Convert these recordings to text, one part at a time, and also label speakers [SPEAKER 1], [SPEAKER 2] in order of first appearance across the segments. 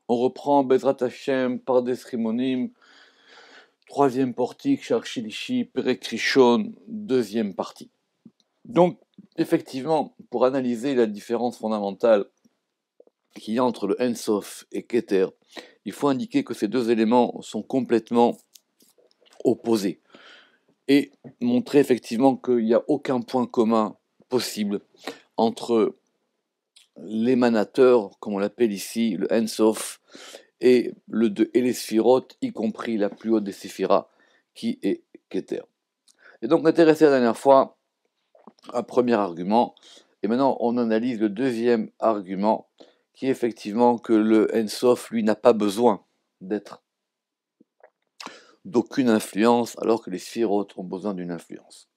[SPEAKER 1] On reprend Bezrat Hashem par des Srimonim, troisième portique, Sharshilishi, Perek Rishon, deuxième partie. Donc, effectivement, pour analyser la différence fondamentale qu'il y a entre le Ensof et Keter, il faut indiquer que ces deux éléments sont complètement opposés et montrer effectivement qu'il n'y a aucun point commun possible entre l'émanateur, comme on l'appelle ici, le Ensof, et les Sphirot, y compris la plus haute des Séphiras, qui est Keter. Et donc, on intéressé la dernière fois un premier argument, et maintenant on analyse le deuxième argument, qui est effectivement que le Ensof, lui, n'a pas besoin d'aucune influence, alors que les Sphirot ont besoin d'une influence.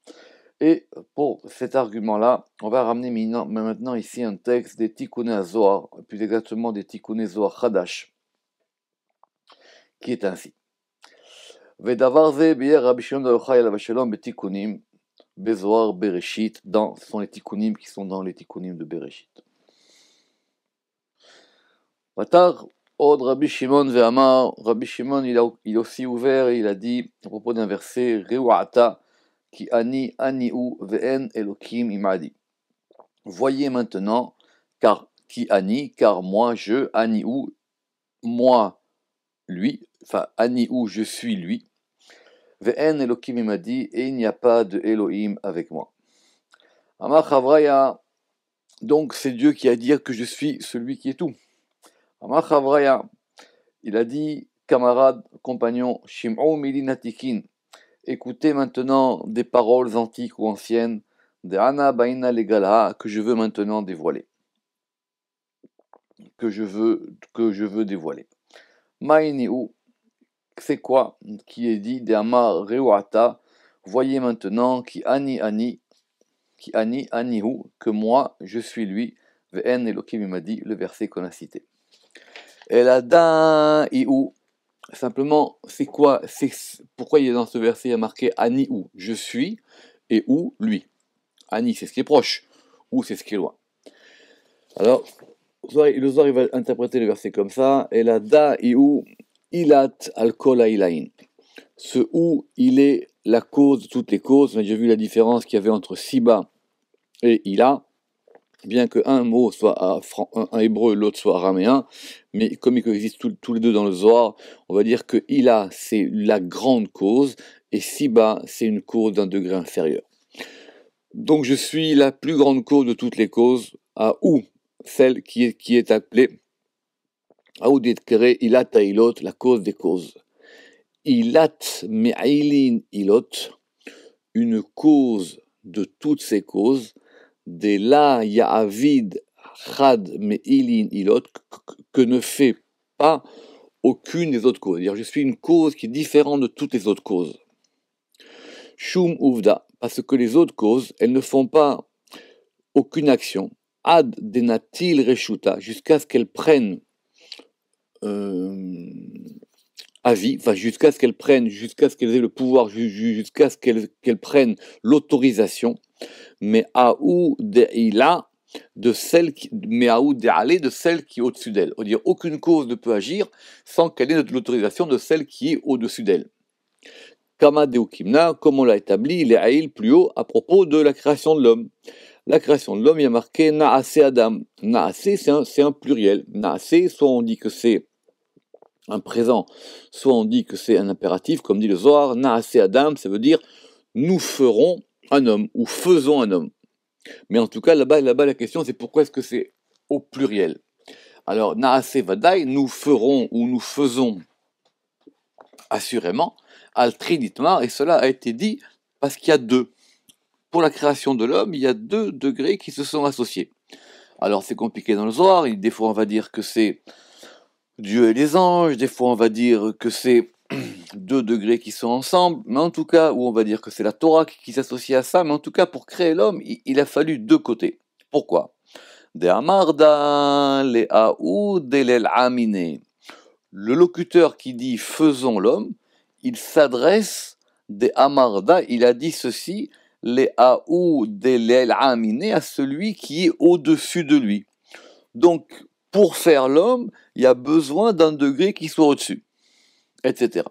[SPEAKER 1] Et pour cet argument-là, on va ramener maintenant ici un texte des Tikkuné Zohar, plus exactement des Tikkuné Zohar Hadash, qui est ainsi. Vedavar ze bier Rabbi Shimon bar Yochai alav shalom betikkunim bezohar Bereshit, ce sont les Tikkunim qui sont dans les Tikkunim de Bereshit. Vatar od Rabbi Shimon ve'amar, Rabbi Shimon il a aussi ouvert et il a dit à propos d'un verset Reuata ki ani aniu ve'en elokim imadi. Voyez maintenant, car moi je, aniu, moi lui, enfin aniu je suis lui, ve'en elokim imadi, et il n'y a pas de Elohim avec moi. Amar Chavraya, donc c'est Dieu qui a dit que je suis celui qui est tout. Amar Chavraya, il a dit, camarades, compagnons, Shim'ou milinatikin, écoutez maintenant des paroles antiques ou anciennes, de Ana Baina Legala, que je veux maintenant dévoiler. Que je veux dévoiler. Maïniou, c'est quoi qui est dit de Amar Reuata, voyez maintenant, qui ani anihu, que moi, je suis lui, ve'en Elokim il m'a dit, le verset qu'on a cité. Et la da iou, simplement, c'est quoi, pourquoi il y a dans ce verset, il y a marqué ani ou, je suis, et ou, lui. Ani, c'est ce qui est proche, ou c'est ce qui est loin. Alors, le Zohar il va interpréter le verset comme ça, et la da iou, ilat al kol ilain. Ce ou, il est la cause de toutes les causes. On a déjà vu la différence qu'il y avait entre siba et ila, bien qu'un mot soit un hébreu, l'autre soit araméen, mais comme ils coexistent tous les deux dans le Zohar, on va dire que ila, c'est la grande cause, et siba, c'est une cause d'un degré inférieur. Donc je suis la plus grande cause de toutes les causes, à ou, celle qui est appelée, à ou d'être ilat ilot, la cause des causes. Ilat me'ailin ilot, une cause de toutes ces causes, de la ya'avid chad me'ilin ilot, que ne fait pas aucune des autres causes. C'est-à-dire, je suis une cause qui est différente de toutes les autres causes. Shum uvda, parce que les autres causes, elles ne font pas aucune action. Ad denatil reshuta, jusqu'à ce qu'elles prennent avis, enfin jusqu'à ce qu'elles aient le pouvoir, jusqu'à ce qu'elles prennent l'autorisation. Mais aou de'ila, de celle qui est au-dessus d'elle. On va dire aucune cause ne peut agir sans qu'elle ait l'autorisation de celle qui est au-dessus d'elle. Kama deukimna, comme on l'a établi, il est haïl plus haut à propos de la création de l'homme. La création de l'homme, il y a marqué Naase Adam. Naase, c'est un pluriel. Naase, soit on dit que c'est un présent, soit on dit que c'est un impératif, comme dit le Zohar. Naase Adam, ça veut dire nous ferons un homme, ou faisons un homme. Mais en tout cas, là-bas, la question, c'est pourquoi est-ce que c'est au pluriel. Alors, Naase Vadaï, nous ferons ou nous faisons assurément, Al-Triditmar, et cela a été dit parce qu'il y a deux. Pour la création de l'homme, il y a deux degrés qui se sont associés. Alors c'est compliqué dans le Zohar, des fois on va dire que c'est Dieu et les anges, des fois on va dire que c'est deux degrés qui sont ensemble, mais en tout cas, ou on va dire que c'est la Torah qui s'associe à ça, mais en tout cas pour créer l'homme, il a fallu deux côtés. Pourquoi? Le locuteur qui dit faisons l'homme, il s'adresse des Amarda, il a dit ceci, les Aou de l'El Aminé, à celui qui est au-dessus de lui. Donc, pour faire l'homme, il y a besoin d'un degré qui soit au-dessus, etc.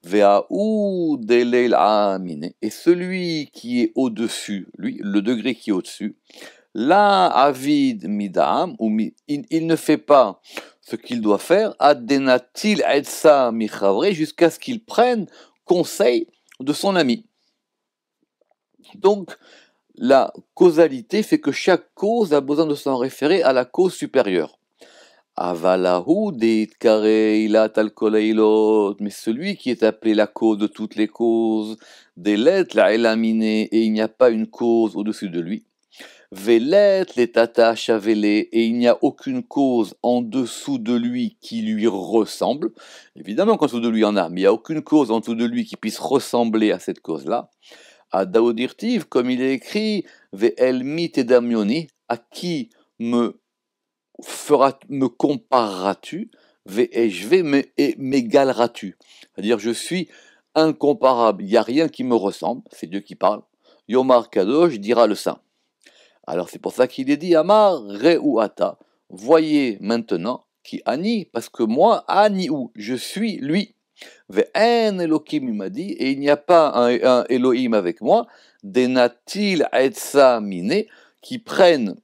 [SPEAKER 1] Et celui qui est au-dessus, lui, le degré qui est au-dessus, là, avid midam, il ne fait pas ce qu'il doit faire, adenatil etsa michavre, jusqu'à ce qu'il prenne conseil de son ami. Donc, la causalité fait que chaque cause a besoin de s'en référer à la cause supérieure. Avalahu deit kareilat al koleilot, mais celui qui est appelé la cause de toutes les causes, delet la elamine, et il n'y a pas une cause au-dessus de lui. Velet les tata chavele, et il n'y a aucune cause en dessous de lui qui lui ressemble. Évidemment qu'en dessous de lui il y en a, mais il n'y a aucune cause en dessous de lui qui puisse ressembler à cette cause-là. À Daodirtiv, comme il est écrit, Ve'el mit edamioni, à qui me compareras-tu, m'égaleras-tu. C'est-à-dire, je suis incomparable, il n'y a rien qui me ressemble, c'est Dieu qui parle. Yomar Kadosh dira le saint. Alors c'est pour ça qu'il est dit, Amar Reuata, voyez maintenant, qui Ani, parce que moi, Ani ou, je suis lui. Ve'en Elohim, il m'a dit, et il n'y a pas un Elohim avec moi, Denatil Etsa Mine, qui prennent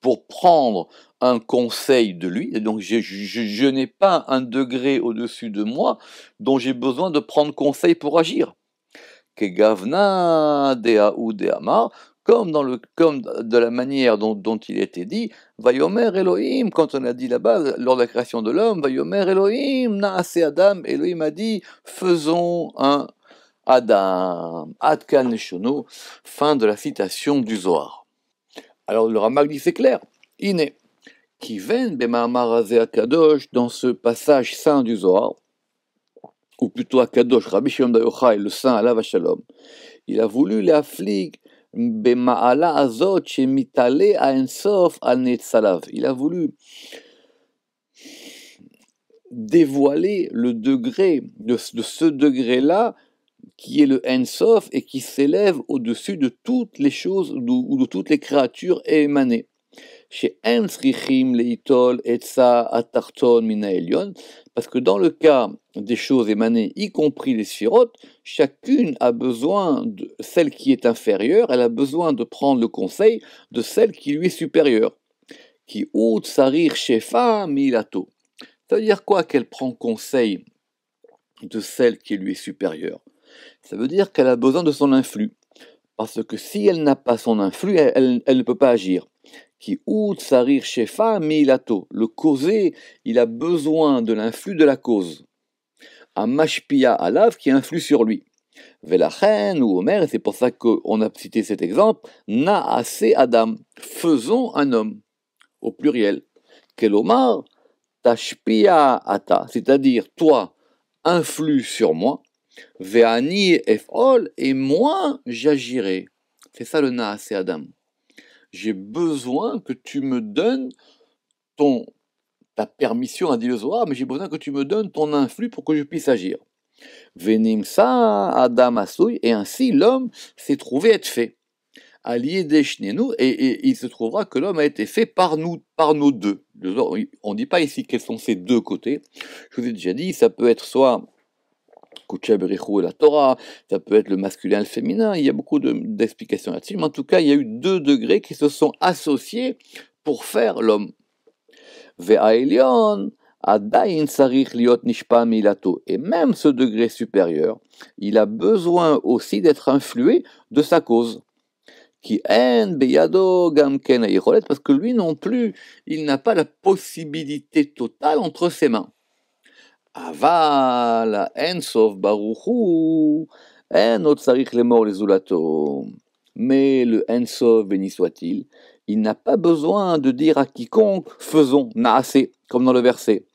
[SPEAKER 1] pour prendre un conseil de lui, et donc je n'ai pas un degré au-dessus de moi dont j'ai besoin de prendre conseil pour agir. Kegavna dea ou deamar, comme de la manière dont il était dit, Vayomer Elohim, quand on a dit là-bas, lors de la création de l'homme, Vayomer Elohim, naase Adam, Elohim a dit, faisons un Adam, Adkan Leshono, fin de la citation du Zohar. Alors le Ramak dit c'est clair, Iné, qui ven bema'amarazé Akadosh, dans ce passage saint du Zohar, ou plutôt Akadosh, Rabbi Shimon Bar Yochai, le saint Alav Shalom, il a voulu les affliger bema'ala azot shemitale ha'ensof al netzalav. Il a voulu dévoiler le degré de ce degré-là qui est le Ensof et qui s'élève au-dessus de toutes les choses ou de toutes les créatures émanées. Chez Ensrichim Leitol Etsa Atarton Mina Elion, parce que dans le cas des choses émanées, y compris les sphirotes, chacune a besoin de celle qui est inférieure, elle a besoin de prendre le conseil de celle qui lui est supérieure. Qui Ut Sarir Shefa Milato. Ça veut dire quoi qu'elle prend conseil de celle qui lui est supérieure? Ça veut dire qu'elle a besoin de son influx. Parce que si elle n'a pas son influx, elle ne peut pas agir. Qui ou tsarir shefa milato. Le causé, il a besoin de l'influx de la cause. Un mashpia alav qui influe sur lui. Velachen ou Omer, et c'est pour ça qu'on a cité cet exemple, naase Adam. Faisons un homme. Au pluriel. Kelomar tashpia ata. C'est-à-dire, toi, influe sur moi. Ve'ani ef'ol, et moi j'agirai. C'est ça le naase Adam. J'ai besoin que tu me donnes ta permission, a dit le Zohar, mais j'ai besoin que tu me donnes ton influx pour que je puisse agir. Venimsa Adam Asoui, et ainsi l'homme s'est trouvé être fait. Allié Deshnenu, et il se trouvera que l'homme a été fait par nos deux. On ne dit pas ici quels sont ces deux côtés. Je vous ai déjà dit, ça peut être soit Kucha Berichou et la Torah, ça peut être le masculin et le féminin, il y a beaucoup d'explications là-dessus, mais en tout cas, il y a eu deux degrés qui se sont associés pour faire l'homme. Ve'aelion, adayin sarich liot nishpa milato. Et même ce degré supérieur, il a besoin aussi d'être influé de sa cause. Qui en beyado gamken ayicholet, parce que lui non plus, il n'a pas la possibilité totale entre ses mains. Aval Ensof Baruchu En Otsarich Lemor les Zulato. Mais le Ensof, béni soit-il, il n'a pas besoin de dire à quiconque faisons, naase, comme dans le verset.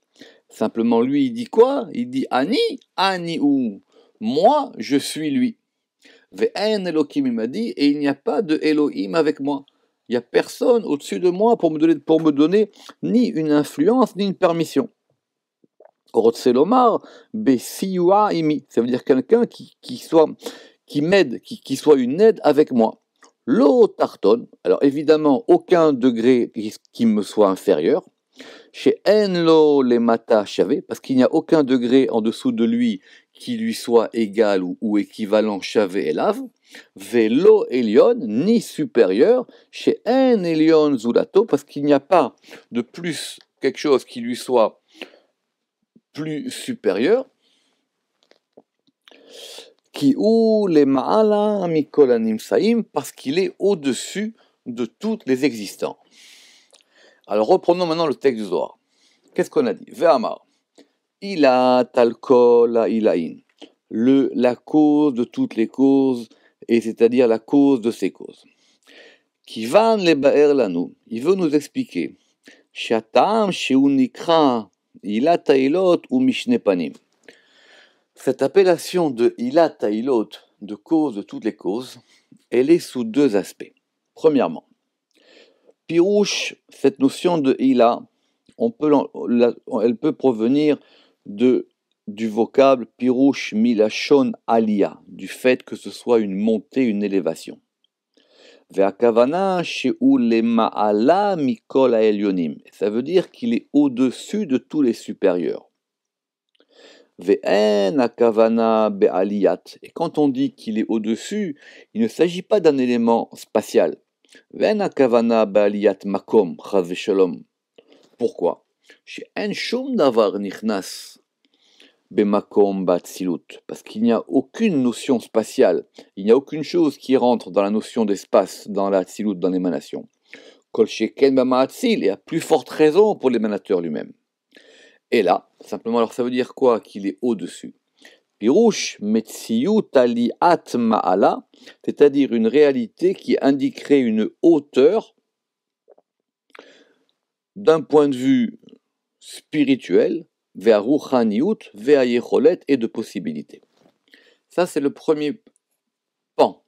[SPEAKER 1] Simplement lui, il dit quoi? Il dit Ani ou moi, je suis lui. Ve'en Elohim, il m'a dit, et il n'y a pas de Elohim avec moi. Il n'y a personne au-dessus de moi pour me donner ni une influence, ni une permission. Rotselomar, Besiua imi, ça veut dire quelqu'un qui m'aide, qui soit une aide avec moi. L'eau tartonne, alors évidemment aucun degré qui me soit inférieur. Chez Enlo les mata chavé, parce qu'il n'y a aucun degré en dessous de lui qui lui soit égal ou équivalent chavé et lave. Velo elion, ni supérieur, chez En elion zulato, parce qu'il n'y a pas de plus quelque chose qui lui soit plus supérieur. Qui ou les ma'ala mikol animsaim, parce qu'il est au-dessus de toutes les existants. Alors reprenons maintenant le texte du Zohar. Qu'est-ce qu'on a dit? Ve'amar, ila talkol ilain, la cause de toutes les causes, et c'est-à-dire la cause de ces causes. Kivan le ba'er lanu, il veut nous expliquer. Shatam sheunikra ila tailot ou mishne panim. Cette appellation de ila tailot, de cause de toutes les causes, elle est sous deux aspects. Premièrement, pirouche, cette notion de ila, elle peut provenir du vocable pirouche milachon alia, du fait que ce soit une montée, une élévation. Ve'akavana she'u lema'ala mikol ha'elyonim, ça veut dire qu'il est au-dessus de tous les supérieurs. Ve'en akavana be'aliyat, et quand on dit qu'il est au-dessus, il ne s'agit pas d'un élément spatial. Ve'en akavana be'aliyat makom, chas v'shalom. Pourquoi? She'en shum davar nichnas bemakom ba'tzilut, parce qu'il n'y a aucune notion spatiale, il n'y a aucune chose qui rentre dans la notion d'espace, dans la tzilut, dans l'émanation. Kol sheken ba'ma'atzil, et à plus forte raison pour l'émanateur lui-même. Et là, simplement, alors ça veut dire quoi? Qu'il est au-dessus. Pirouche metziyut aliat ma'ala, c'est-à-dire une réalité qui indiquerait une hauteur d'un point de vue spirituel, vers ruchaniut, vers yecholet et de possibilité. Ça, c'est le premier pan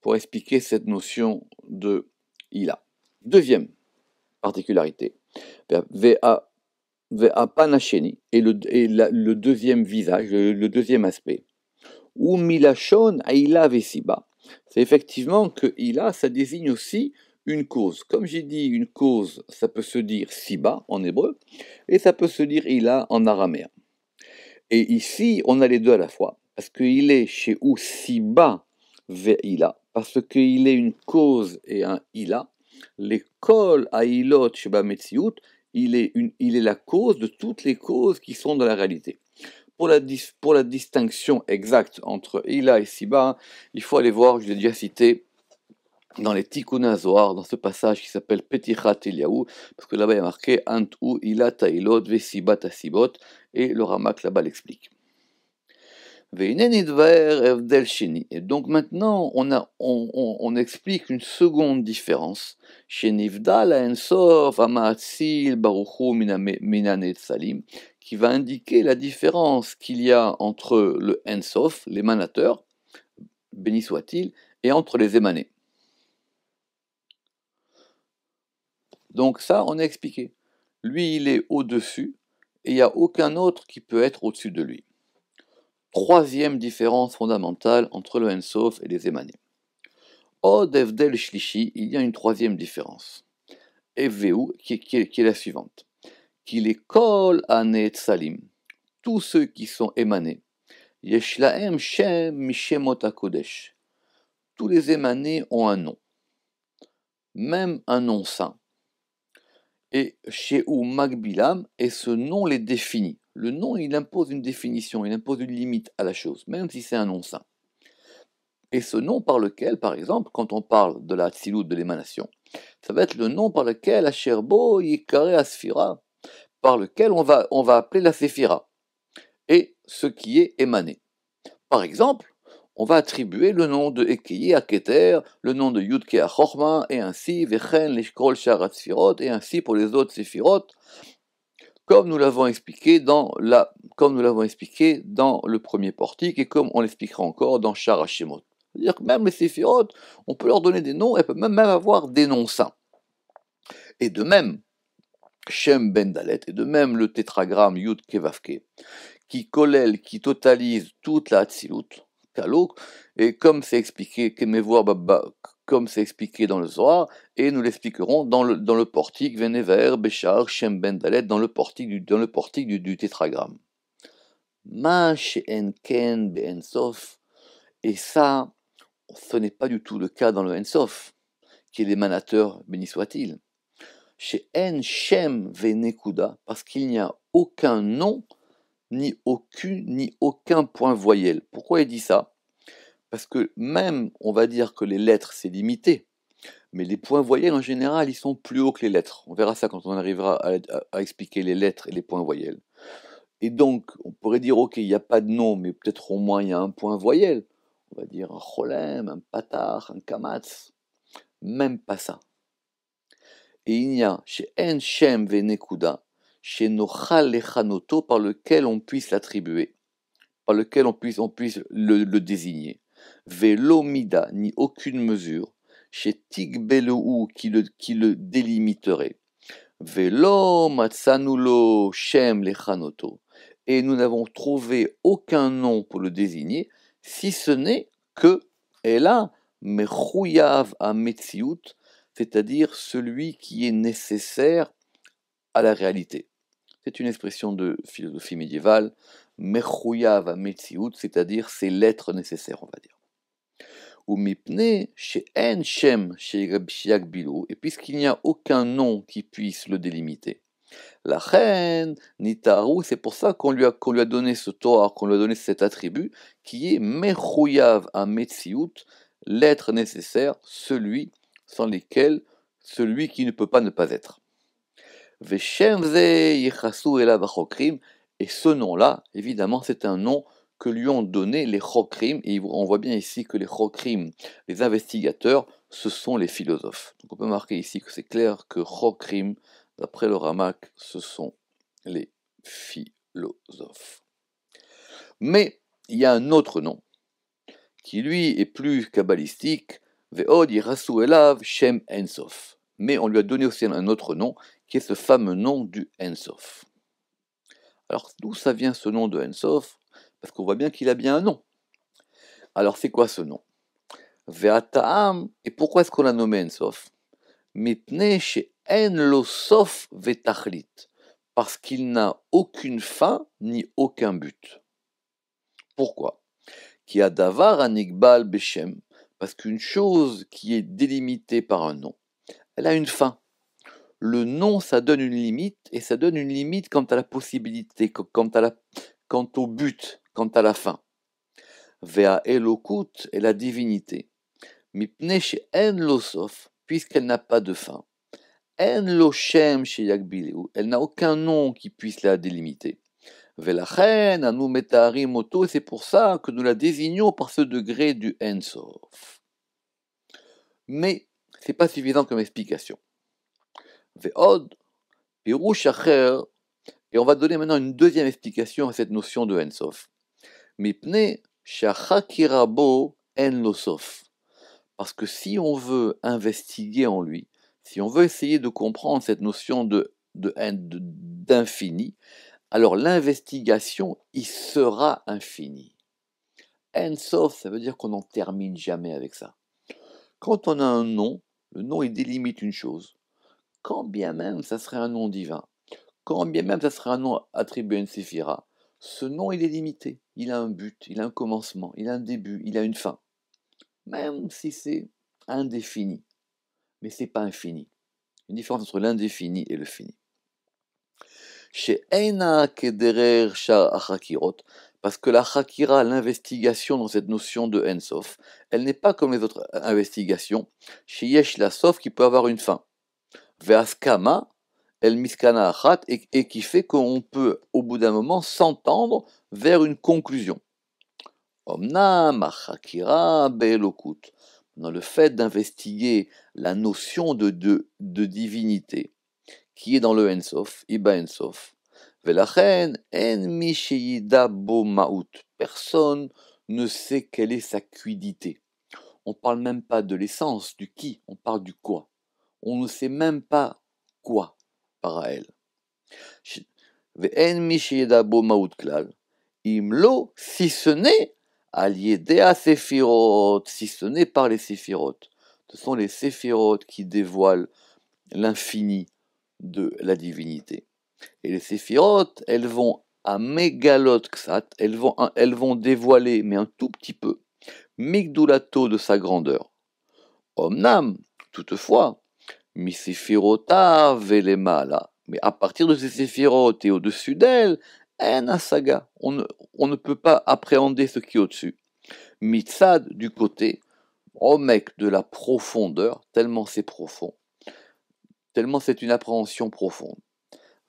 [SPEAKER 1] pour expliquer cette notion de ila. Deuxième particularité, Ve'apanacheni, et le deuxième visage, le deuxième aspect. Ou milachon aïla vesiba, c'est effectivement que ila, ça désigne aussi une cause. Comme j'ai dit, une cause, ça peut se dire siba en hébreu, et ça peut se dire ila en araméen. Et ici, on a les deux à la fois, parce qu'il est chez ou siba ve'ila, parce qu'il est une cause et un ila, les kol aïlot sheba metziut, il est la cause de toutes les causes qui sont dans la réalité. Pour la distinction exacte entre Ila et Siba, il faut aller voir, je l'ai déjà cité, dans les Tikkun Zohar, dans ce passage qui s'appelle Petichat Eliyahu, parce que là-bas il y a marqué Ant ou Ila Tailot ve Siba Tasibot, et le Ramak là-bas l'explique. Et donc maintenant, on explique une seconde différence. Qui va indiquer la différence qu'il y a entre le Ensof, l'émanateur, béni soit-il, et entre les émanés. Donc ça, on a expliqué. Lui, il est au-dessus, et il n'y a aucun autre qui peut être au-dessus de lui. Troisième différence fondamentale entre le Ensof et les émanés. Od Evdel Shlishi, il y a une troisième différence. Eveu, qui est la suivante. Qu'il est Kol Anet Salim, tous ceux qui sont émanés. Yeshlaem Shem Mishemot HaKodesh. Tous les émanés ont un nom, même un nom saint. Et Sheu Magbilam, et ce nom les définit. Le nom, il impose une définition, il impose une limite à la chose, même si c'est un nom saint. Et ce nom par lequel, par exemple, quand on parle de la Hatzilut, de l'émanation, ça va être le nom par lequel Asherbo Yikare Asfira, par lequel on va appeler la Séphira, et ce qui est émané. Par exemple, on va attribuer le nom de Ekeye à Keter, le nom de Yudke à Chorma, et ainsi, Vechen, Leshkrol, Sharat Sfirot, et ainsi pour les autres Séphirot, comme nous l'avons expliqué dans le premier portique, et comme on l'expliquera encore dans Shar Hashemot. C'est-à-dire que même les Séphirot, on peut leur donner des noms, elles peuvent même avoir des noms saints. Et de même, Shem Ben Dalet, et de même le tétragramme Yud Kevavke, qui collèle, qui totalise toute la Hatzilut, Kalok, et comme c'est expliqué, comme c'est expliqué dans le Zohar, et nous l'expliquerons dans le portique Venever, Béchar, Shem Ben Dalet, dans le portique du tétragramme. Ma she'en ken be'en sof, et ça, ce n'est pas du tout le cas dans le En Sof, qui est l'émanateur, béni soit-il. Chez En Shem Venekuda, parce qu'il n'y a aucun nom, ni aucun point voyelle. Pourquoi il dit ça? Parce que même, on va dire que les lettres, c'est limité, mais les points voyelles, en général, ils sont plus hauts que les lettres. On verra ça quand on arrivera à expliquer les lettres et les points voyelles. Et donc, on pourrait dire, ok, il n'y a pas de nom, mais peut-être au moins il y a un point voyelle. On va dire un cholem, un patar, un kamatz. Même pas ça. Et il y a chez En Shem Venekuda, chez Nochal Lechanoto, par lequel on puisse l'attribuer, par lequel on puisse le désigner. Velo Mida, ni aucune mesure, chez Tigbelou, qui le délimiterait. Velo Matsanulo Shem Lechanoto, et nous n'avons trouvé aucun nom pour le désigner, si ce n'est que, et là, Mechouyav à Metziut, c'est-à-dire celui qui est nécessaire à la réalité. C'est une expression de philosophie médiévale, Mechouyav à Metziut, c'est-à-dire c'est l'être nécessaire, on va dire. Ou mipne chez En Shem chez Yagbilou, et puisqu'il n'y a aucun nom qui puisse le délimiter. La reine, Nitaru, c'est pour ça qu'on lui a donné ce Torah, qu'on lui a donné cet attribut, qui est Mechouyav à Metziut, l'être nécessaire, celui sans lequel, celui qui ne peut pas ne pas être. Veshem ze yechasu elav achokrim, et ce nom-là, évidemment, c'est un nom que lui ont donné les chokrim, et on voit bien ici que les chokrim, les investigateurs, ce sont les philosophes. Donc on peut marquer ici que c'est clair que chokrim, d'après le Ramak, ce sont les philosophes. Mais il y a un autre nom, qui lui est plus kabbalistique, Ve'od yirasu elav Shem Ensof. Mais on lui a donné aussi un autre nom, qui est ce fameux nom du Ensof. Alors d'où ça vient ce nom de Ensof? Parce qu'on voit bien qu'il a bien un nom. Alors c'est quoi ce nom? Ve'ata'am, et pourquoi est-ce qu'on l'a nommé Ensof? Mipne she'en lo sof ve'tachlit, parce qu'il n'a aucune fin ni aucun but. Pourquoi? Qui a davar anigbal beshem, parce qu'une chose qui est délimitée par un nom, elle a une fin. Le nom, ça donne une limite, et ça donne une limite quant à la possibilité, quant au but, quant à la fin. Vea elokut est la divinité. Mipne she'en lo sof, puisqu'elle n'a pas de fin. En lo shem sheyagbileu, elle n'a aucun nom qui puisse la délimiter. Velachen anu metaharim oto, et c'est pour ça que nous la désignons par ce degré du Ensof. Mais c'est pas suffisant comme explication. Ve'od pirush acher, et on va donner maintenant une deuxième explication à cette notion de Ensof. Mipne shachakira bo en lo sof, parce que si on veut investiguer en lui, si on veut essayer de comprendre cette notion d'infini, alors l'investigation y sera infinie. En-sof, ça veut dire qu'on n'en termine jamais avec ça. Quand on a un nom, le nom il délimite une chose. Quand bien même ça serait un nom divin, quand bien même ça serait un nom attribué à une séphira, ce nom il est limité. Il a un but, il a un commencement, il a un début, il a une fin. Même si c'est indéfini, mais c'est pas infini. Une différence entre l'indéfini et le fini. Chez Eina Kederer Shar Achakirot, parce que la Chakira, l'investigation dans cette notion de Ensof, elle n'est pas comme les autres investigations, chez Yesh la Sof qui peut avoir une fin. Veaskama, El Miskana Achat, et qui fait qu'on peut, au bout d'un moment, s'entendre vers une conclusion. Omnam Achakira Be'elokut, dans le fait d'investiguer la notion de divinité, qui est dans le Ensof, Iba Ensof. Velachen, en mi sheyida bo maout. Personne ne sait quelle est sa cuidité. On ne parle même pas de l'essence, du qui, on parle du quoi. On ne sait même pas quoi par elle. Ve'en mi sheyida bo maout klal. Imlo, si ce n'est al yedea séphirot, si ce n'est par les séphirot. Ce sont les séphirotes qui dévoilent l'infini de la divinité. Et les séphirotes, elles vont à mégalot ksat, elles vont dévoiler, mais un tout petit peu, migdulato de sa grandeur. Omnam, toutefois, mi séphirota velemala, mais à partir de ces séphirotes et au-dessus d'elles, en asaga, on ne peut pas appréhender ce qui est au-dessus. Mitzad, du côté, omek, de la profondeur, tellement c'est profond, tellement c'est une appréhension profonde.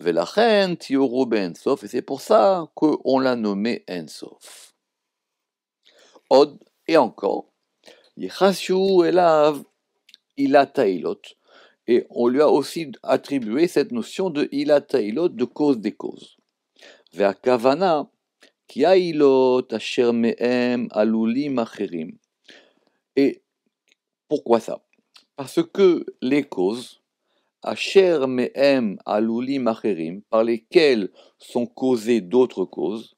[SPEAKER 1] Velachen tioru be'ensof, et c'est pour ça qu'on l'a nommé Ensof. Od, et encore, Yechashu elav ilatailot, et on lui a aussi attribué cette notion de ilatailot, de cause des causes. Ve'akavana, ki ailot asher me'em alulim acherim. Et pourquoi ça? Parce que les causes, asher me'em alulim acherim, par lesquelles sont causées d'autres causes,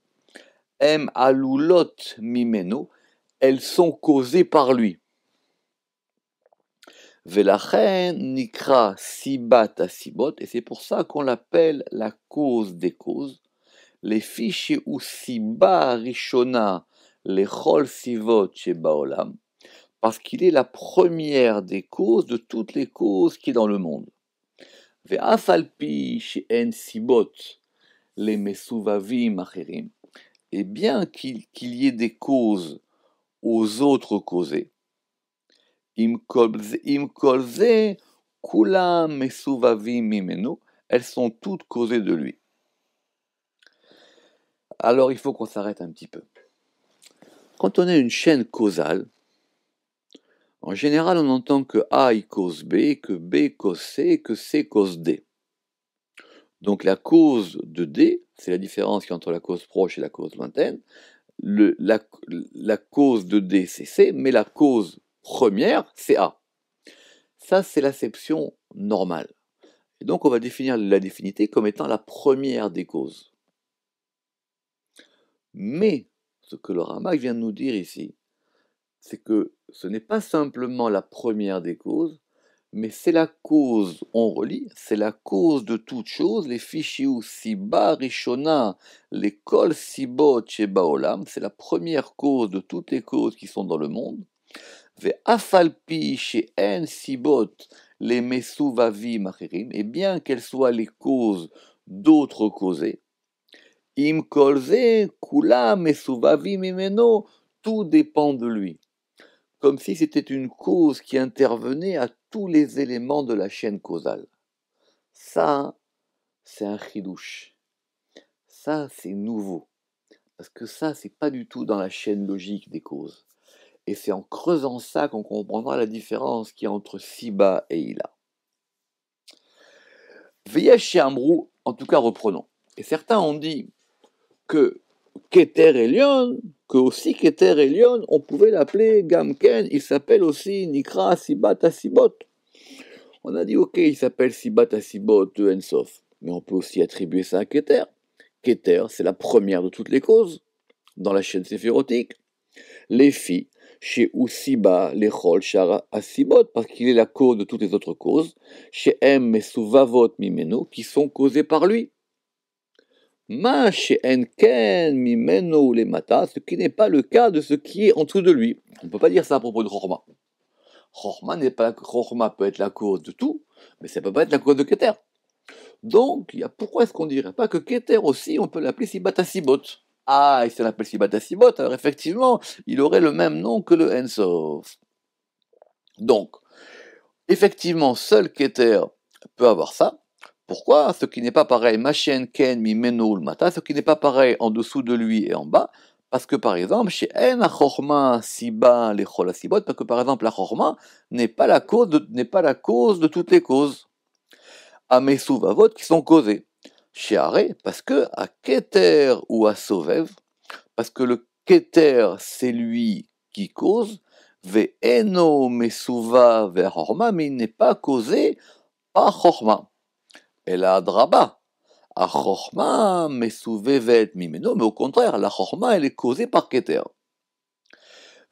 [SPEAKER 1] em alulot mimeno, elles sont causées par lui. Velachen nikra sibat asibot, et c'est pour ça qu'on l'appelle la cause des causes. Les fiches ou siba rishona lechol sivot shebaolam, parce qu'il est la première des causes de toutes les causes qui est dans le monde. Ve'afalpi she'en sibot les mesuvavim acherim, et bien qu'il y ait des causes aux autres causées, im kolze kulam mesuvavim mimenu, elles sont toutes causées de lui. Alors il faut qu'on s'arrête un petit peu. Quand on a une chaîne causale, en général on entend que A cause B, que B cause C, que C cause D. Donc la cause de D, c'est la différence entre la cause proche et la cause lointaine. La cause de D, c'est C, mais la cause première, c'est A. Ça, c'est l'acception normale. Et donc, on va définir la définité comme étant la première des causes. Mais, ce que le Ramak vient de nous dire ici, c'est que ce n'est pas simplement la première des causes, mais c'est la cause, on relit, c'est la cause de toute chose, les fichiou siba rishona, les kol sibot shebaolam, c'est la première cause de toutes les causes qui sont dans le monde. Ve afalpi she'en sibot les mesuvavim acherim, et bien qu'elles soient les causes d'autres causées, im kolze kula mesuvavim imeno, tout dépend de lui. Comme si c'était une cause qui intervenait à tous les éléments de la chaîne causale. Ça, c'est un chidouche. Ça, c'est nouveau. Parce que ça, c'est pas du tout dans la chaîne logique des causes. Et c'est en creusant ça qu'on comprendra la différence qu'il y a entre Siba et Ila. Veyesh et Amrou, en tout cas reprenons. Et certains ont dit que Keter Elion, que aussi Keter Elion, on pouvait l'appeler Gamken, il s'appelle aussi Nikra Sibat Asibot. On a dit ok, il s'appelle Sibat Asibot de Ensof, mais on peut aussi attribuer ça à Keter. Keter, c'est la première de toutes les causes, dans la chaîne séphirotique. Les filles, chez Usiba, les Chol, Shara Asibot, parce qu'il est la cause de toutes les autres causes, chez M et Souvavot Mimeno, qui sont causées par lui. Ma chez Enken Mimeno les Mata, ce qui n'est pas le cas de ce qui est en dessous de lui. On ne peut pas dire ça à propos de Chorma. Chorma peut être la cause de tout, mais ça ne peut pas être la cause de Keter. Donc, pourquoi est-ce qu'on ne dirait pas que Keter aussi, on peut l'appeler Sibat Asibot? Ah, il s'appelle Sibat Asibot, alors effectivement, il aurait le même nom que le Ensof. Donc, effectivement, seul Keter peut avoir ça. Pourquoi? Ce qui n'est pas pareil, Machen Ken Mi Meno Mata, ce qui n'est pas pareil en dessous de lui et en bas, parce que par exemple, chez En Achorma Siba Lechol Asibot, parce que par exemple, la Chorma n'est pas la cause de toutes les causes. Amesuvavot qui sont causées. Chez Aré, parce que à Keter ou à Sovev, parce que le Keter, c'est lui qui cause, Ve'eno Mesuva Ve'Chorma, mais il n'est pas causé par Chorma. Et la Draba, à Chorma Mesuvevet Mimeno, mais au contraire, la Chorma, elle est causée par Keter.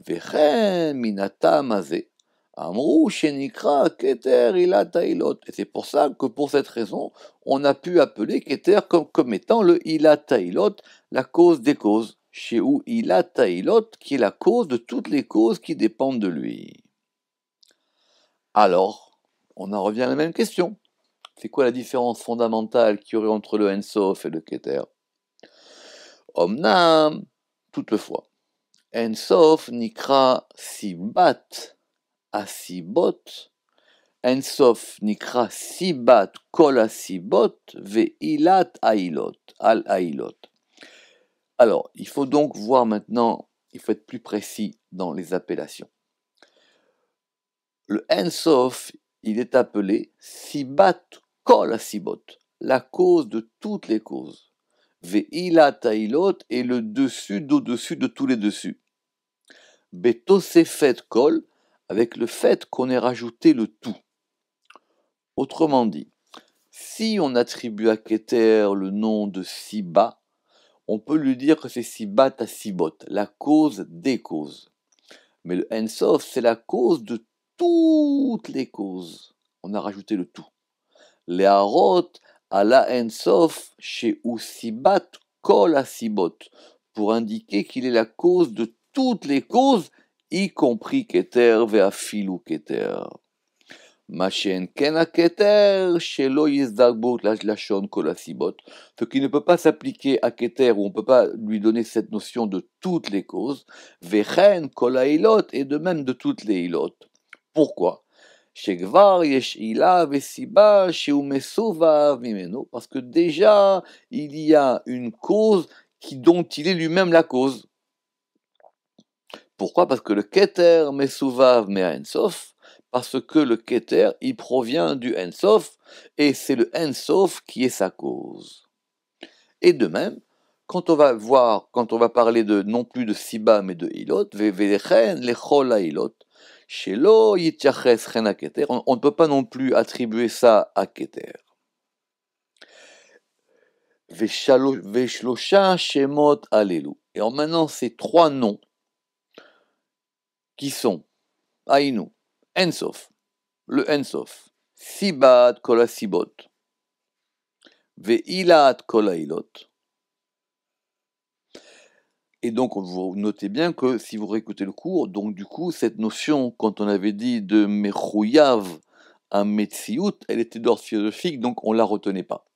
[SPEAKER 1] Vechen Minatam Azé. Amrou shenikra keter ilat hailot. Et c'est pour ça que pour cette raison, on a pu appeler keter comme étant le ilat hailot, la cause des causes. Chez où ilat hailot, qui est la cause de toutes les causes qui dépendent de lui. Alors, on en revient à la même question. C'est quoi la différence fondamentale qu'il y aurait entre le Ensof et le Keter? Omnam, toutefois, Ensof nikra sibat asibot, Ensof nikra sibat kol asibot ve'ilat ailot, al ailot. Alors, il faut donc voir maintenant, il faut être plus précis dans les appellations. Le Ensof, il est appelé sibat kol asibot, la cause de toutes les causes. Ve'ilat ailot est le dessus d'au-dessus de tous les dessus. Betosefet kol, avec le fait qu'on ait rajouté le tout. Autrement dit, si on attribue à Keter le nom de Siba, on peut lui dire que c'est Sibat à Sibot, la cause des causes. Mais le Ensof, c'est la cause de toutes les causes. On a rajouté le tout. Les Harot, à la Ensof, chez Usibat Kol Asibot, pour indiquer qu'il est la cause de toutes les causes, y compris Keter ve'afilu Keter. Machen Kena Keter, Shelo Yizdagbot Lashon Kol Asibot, ce qui ne peut pas s'appliquer à Keter, où on ne peut pas lui donner cette notion de toutes les causes, Vechen Kol Hailot, et de même de toutes les Hilot. Pourquoi? Parce que déjà, il y a une cause dont il est lui-même la cause. Pourquoi? Parce que le Keter Mesuvav Mea Ensof, parce que le Keter, il provient du Ensof, et c'est le Ensof qui est sa cause. Et de même, quand on va parler de non plus de Siba, mais de Hilot, Vevechen Lechol Hilot, on ne peut pas non plus attribuer ça à Keter. Veshlosha Shemot Alelu. Et maintenant, ces trois noms qui sont Aïnu, Ensof, le Ensof, Sibat Kol Asibot, Ve'ilat Kol Hailot. Et donc, vous notez bien que si vous réécoutez le cours, donc du coup, cette notion, quand on avait dit de Mechouyav à Metsiout, elle était d'ordre philosophique, donc on ne la retenait pas.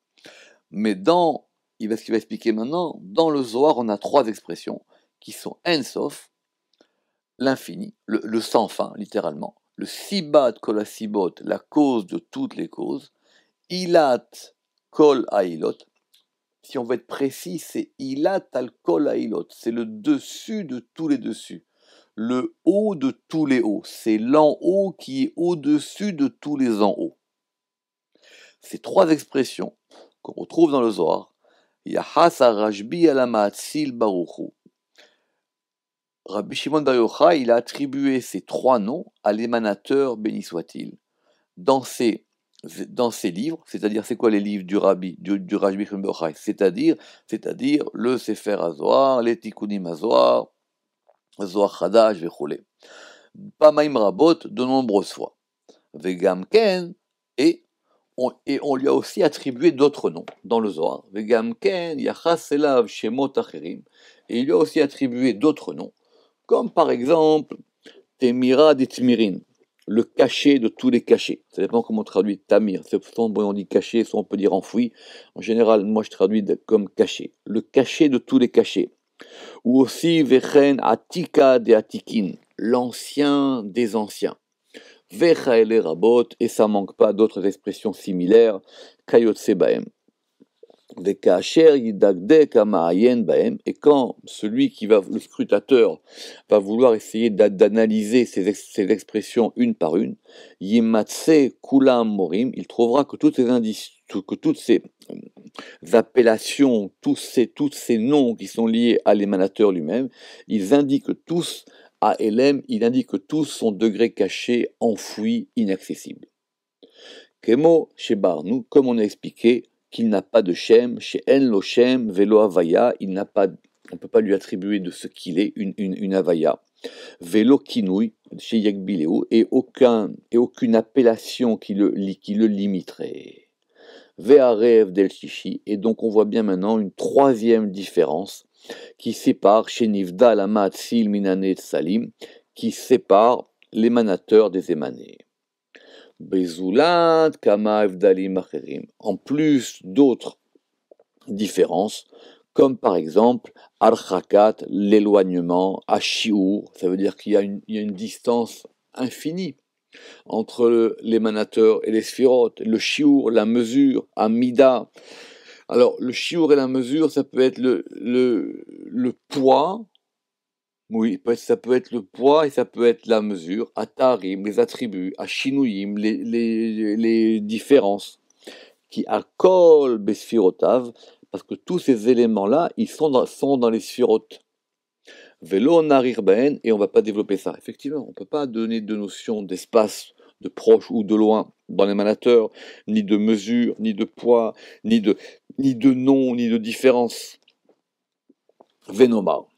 [SPEAKER 1] Mais ce qu'il va expliquer maintenant, dans le Zohar, on a trois expressions qui sont Ensof, l'infini, le sans fin, littéralement, le Sibat Kol Asibot, la cause de toutes les causes, Ilat Kol Hailot. Si on veut être précis, c'est Ilat al Kol Hailot, c'est le dessus de tous les dessus, le haut de tous les hauts, c'est l'en haut qui est au-dessus de tous les en haut. Ces trois expressions qu'on retrouve dans le Zohar, Yahas Rajbi Alamatsil Baruchu. Rabbi Shimon Bar Yochai, il a attribué ces trois noms à l'émanateur, béni soit-il, dans ses livres, c'est-à-dire, c'est quoi les livres du Rabbi Shimon Bar Yochai, c'est-à-dire le Sefer HaZohar, les Tikkunim HaZohar, Zohar Chadash, Vechole. Pamaim Rabot, de nombreuses fois. Vegam Ken, et on lui a aussi attribué d'autres noms dans le Zohar. Vegam Ken, Yachas Elav Shemot Acherim, et il lui a aussi attribué d'autres noms, comme par exemple Temira de Tmirin, le cachet de tous les cachets. Ça dépend comment on traduit Tamir. Soit on dit cachet, soit on peut dire enfoui. En général, moi je traduis comme cachet. Le cachet de tous les cachets. Ou aussi Vechen Atika de Atikin, l'ancien des anciens. Vechaele Rabot, et ça manque pas d'autres expressions similaires. Kayotse Baem. Et quand le scrutateur va vouloir essayer d'analyser ces expressions une par une, Yimatse Kulam Morim, il trouvera que toutes ces appellations, tous ces noms qui sont liés à l'émanateur lui-même, ils indiquent tous à Elem, ils indiquent tous son degré caché, enfoui, inaccessible. Kemo Shebarnu, comme on a expliqué, qu'il n'a pas de Shem, chez En Lo Shem, Velo Havaya, on ne peut pas lui attribuer de ce qu'il est, une Havaya. Velo kinouï chez Yagbileu et aucune appellation qui le limiterait. Ve'arev del Shishi, et donc on voit bien maintenant une troisième différence qui sépare chez Nivda la Matzil Minanet Salim, qui sépare l'émanateur des émanés. Bezulat Kama Evdalim Acherim, en plus d'autres différences, comme par exemple Archakat, l'éloignement, Ashiur, ça veut dire qu'il y a une distance infinie entre l'émanateur et les sphirotes, le shiur, la mesure, amida. Alors, le shiur et la mesure, ça peut être le poids, oui, ça peut être le poids et ça peut être la mesure, atarim, les attributs, ashinuyim, les différences, qui akol besfirotav, parce que tous ces éléments-là, ils sont dans les sphirotes. Velo narir ben, et on ne va pas développer ça. Effectivement, on ne peut pas donner de notion d'espace, de proche ou de loin dans l'émanateur, ni de mesure, ni de poids, ni de nom, ni de différence. Venomar.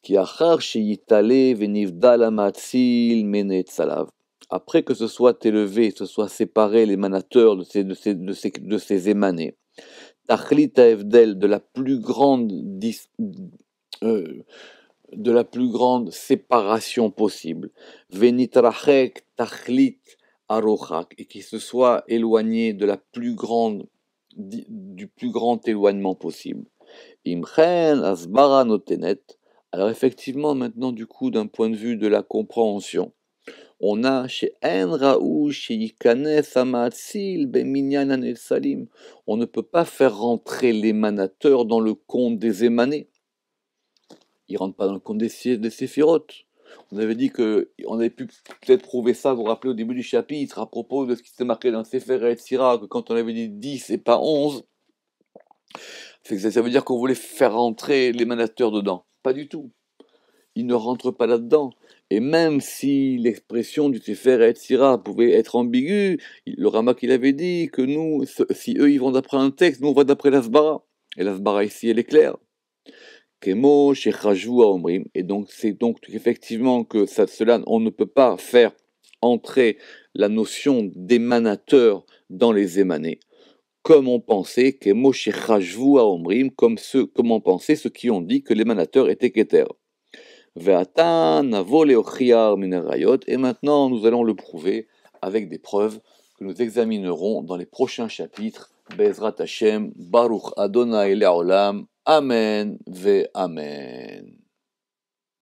[SPEAKER 1] Ki achar sheyitale venivdal amatzil menetzalav. Après que ce soit élevé, ce soit séparé l'émanateur de ces émanés. Tachlit evdel, de la plus grande séparation possible, venitrachek tachlit arochak, et qui se soit éloigné de du plus grand éloignement possible. Imchen asbara notenet. Alors effectivement, maintenant du coup, d'un point de vue de la compréhension, on a chez En Raou, chez Yikanes Amatzil, Beminyan Salim, on ne peut pas faire rentrer l'émanateur dans le compte des émanés. Il ne rentre pas dans le compte des séphirotes. On avait dit qu'on avait pu peut-être prouver ça, vous vous rappelez au début du chapitre, à propos de ce qui s'était marqué dans Sefer Yetzira, que quand on avait dit 10 et pas 11, ça veut dire qu'on voulait faire rentrer l'émanateur dedans. Pas du tout. Il ne rentre pas là-dedans. Et même si l'expression du Sefer Yetzira pouvait être ambiguë, le Ramak il avait dit que nous, si eux ils vont d'après un texte, nous on va d'après l'Asbara. Et l'Asbara ici elle est claire. Kemo chez Chajvou Omrim. Et donc c'est donc effectivement que cela, on ne peut pas faire entrer la notion d'émanateur dans les émanés. Comme on pensait, Kemo chez Chajvou Omrim, comme on pensait ceux qui ont dit que l'émanateur était Keter. Ve'atan navo leochiar minerayot, et maintenant nous allons le prouver avec des preuves que nous examinerons dans les prochains chapitres. Be'ezrat Hashem, Baruch Adonai Le'olam, Amen ve Amen.